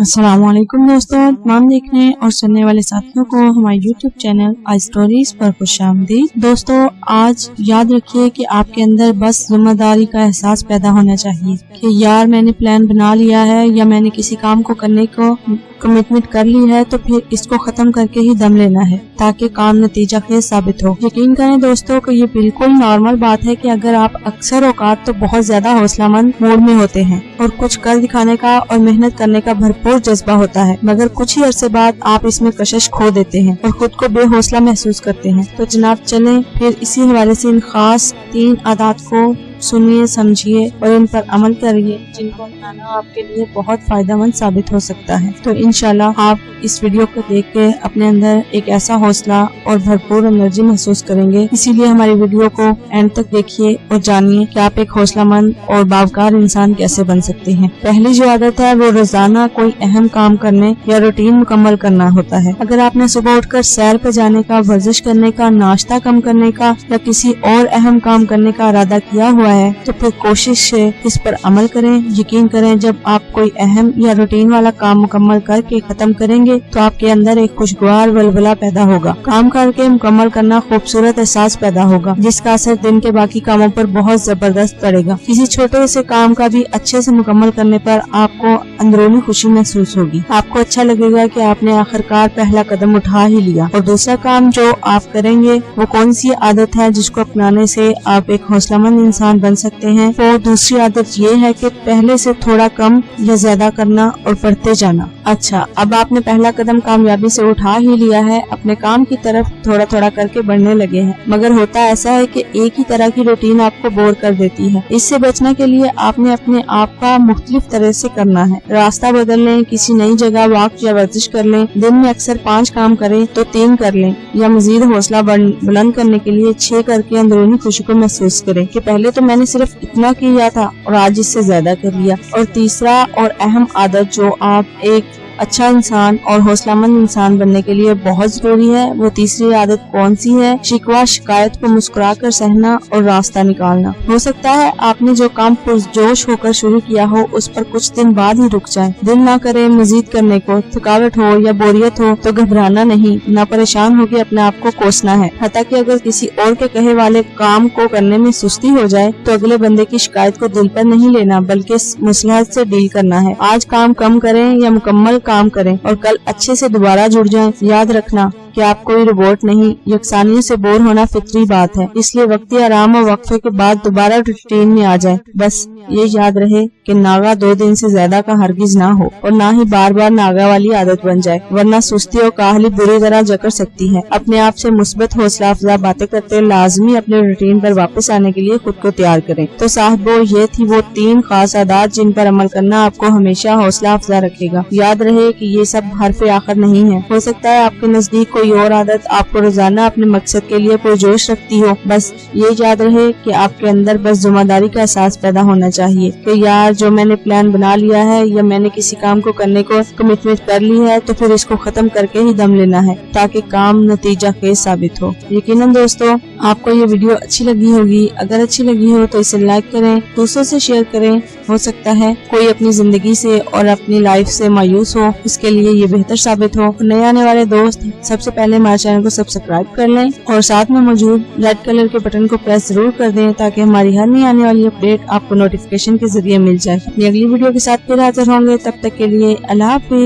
अस्सलाम वालेकुम दोस्तों, तमाम देखने और सुनने वाले साथियों को हमारे YouTube चैनल आई स्टोरीज पर खुशामदीद। दोस्तों, आज याद रखिए कि आपके अंदर बस जिम्मेदारी का एहसास पैदा होना चाहिए कि यार मैंने प्लान बना लिया है या मैंने किसी काम को करने को कमिटमेंट कर ली है तो फिर इसको खत्म करके ही दम लेना है ताकि काम नतीजा खेज साबित हो। यकीन करें दोस्तों कि ये बिल्कुल नॉर्मल बात है कि अगर आप अक्सर औकात तो बहुत ज्यादा हौसलामंद मूड में होते हैं और कुछ कर दिखाने का और मेहनत करने का भरपूर जज्बा होता है, मगर कुछ ही अरसे बाद आप इसमें कशिश खो देते हैं और खुद को बेहौसला महसूस करते हैं। तो जनाब चलें फिर इसी हवाले से इन खास 3 आदत को सुनिए, समझिए और इन पर अमल करिए जिनको अपनाना आपके लिए बहुत फायदेमंद साबित हो सकता है। तो इंशाल्लाह आप इस वीडियो को देख के अपने अंदर एक ऐसा हौसला और भरपूर एनर्जी महसूस करेंगे। इसीलिए हमारी वीडियो को एंड तक देखिए और जानिए कि आप एक हौसलामंद और बावकार इंसान कैसे बन सकते हैं। पहली जो आदत है वो रोजाना कोई अहम काम करने या रूटीन मुकम्मल करना होता है। अगर आपने सुबह उठकर सैर पे जाने का, वर्जिश करने का, नाश्ता कम करने का या किसी और अहम काम करने का इरादा किया हुआ है तो फिर कोशिश से इस पर अमल करें। यकीन करें जब आप कोई अहम या रूटीन वाला काम मुकम्मल करके खत्म करेंगे तो आपके अंदर एक खुशगवार वलवला पैदा होगा। काम करके मुकम्मल करना खूबसूरत एहसास पैदा होगा जिसका असर दिन के बाकी कामों पर बहुत जबरदस्त पड़ेगा। किसी छोटे से काम का भी अच्छे से मुकम्मल करने पर आपको अंदरूनी खुशी महसूस होगी। आपको अच्छा लगेगा कि आपने आखिरकार पहला कदम उठा ही लिया। और दूसरा काम जो आप करेंगे वो कौन सी आदत है जिसको अपनाने से आप एक हौसलामंद इंसान बन सकते हैं। तो दूसरी आदत ये है कि पहले से थोड़ा कम या ज्यादा करना और बढ़ते जाना। अच्छा, अब आपने पहला कदम कामयाबी से उठा ही लिया है, अपने काम की तरफ थोड़ा थोड़ा करके बढ़ने लगे हैं, मगर होता ऐसा है कि एक ही तरह की रूटीन आपको बोर कर देती है। इससे बचने के लिए आपने अपने आप का मुख्तलिफ तरह से करना है। रास्ता बदल लें, किसी नई जगह वॉक या वर्जिश कर लें, दिन में अक्सर 5 काम करें तो 3 कर लें, या मजीद हौसला बुलंद करने के लिए 6 करके अंदरूनी खुशी को महसूस करें कि पहले तो मैंने सिर्फ इतना किया था और आज इससे ज्यादा कर लिया। और तीसरा और अहम आदत जो आप एक अच्छा इंसान और हौसलामंद इंसान बनने के लिए बहुत जरूरी है, वो तीसरी आदत कौन सी है? शिकवा शिकायत को मुस्कुरा कर सहना और रास्ता निकालना। हो सकता है आपने जो काम पुरजोश होकर शुरू किया हो उस पर कुछ दिन बाद ही रुक जाए। दिल ना करे मजीद करने को, थकावट हो या बोरियत हो तो घबराना नहीं, ना परेशान होकर अपने आप को कोसना है। हत्ता कि अगर किसी और के कहे वाले काम को करने में सुस्ती हो जाए तो अगले बंदे की शिकायत को दिल पर नहीं लेना बल्कि मसलहत से डील करना है। आज काम कम करें या मुकम्मल काम करें और कल अच्छे से दोबारा जुड़ जाएं। याद रखना कि आप कोई रोबोट नहीं, यकसानियत से बोर होना फितरी बात है, इसलिए वक्ती आराम और वक्फे के बाद दोबारा रूटीन में आ जाए। बस ये याद रहे कि नागा 2 दिन से ज्यादा का हरगिज ना हो और ना ही बार बार नागा वाली आदत बन जाए, वरना सुस्ती और काहली बुरी तरह जकड़ सकती है। अपने आप से मुस्बत हौसला अफजा बातें करते लाजमी अपने रूटीन पर वापस आने के लिए खुद को तैयार करें। तो साहबो, ये थी वो 3 खास आदत जिन पर अमल करना आपको हमेशा हौसला अफजा रखेगा। याद रहे कि ये सब हरफ आखिर नहीं है। हो सकता है आपके नजदीक कोई और आदत आपको रोजाना अपने मकसद के लिए पुरजोश रखती हो। बस ये याद रहे कि आपके अंदर बस जिम्मेदारी का एहसास पैदा होना चाहिए कि यार जो मैंने प्लान बना लिया है या मैंने किसी काम को करने को कमिटमेंट कर ली है तो फिर इसको खत्म करके ही दम लेना है ताकि काम नतीजा खेज साबित हो। यकीनन दोस्तों आपको ये वीडियो अच्छी लगी होगी। अगर अच्छी लगी हो तो इसे लाइक करें, दूसरों से शेयर करें। हो सकता है कोई अपनी जिंदगी से और अपनी लाइफ से मायूस हो, इसके लिए ये बेहतर साबित हो। नए आने वाले दोस्त सबसे पहले हमारे चैनल को सब्सक्राइब कर लें और साथ में मौजूद रेड कलर के बटन को प्रेस जरूर कर दें ताकि हमारी हर नई आने वाली अपडेट आपको नोटिफिकेशन के जरिए मिल जाए। अपनी अगली वीडियो के साथ फिर हाजिर होंगे, तब तक के लिए अल्लाह हाफिज।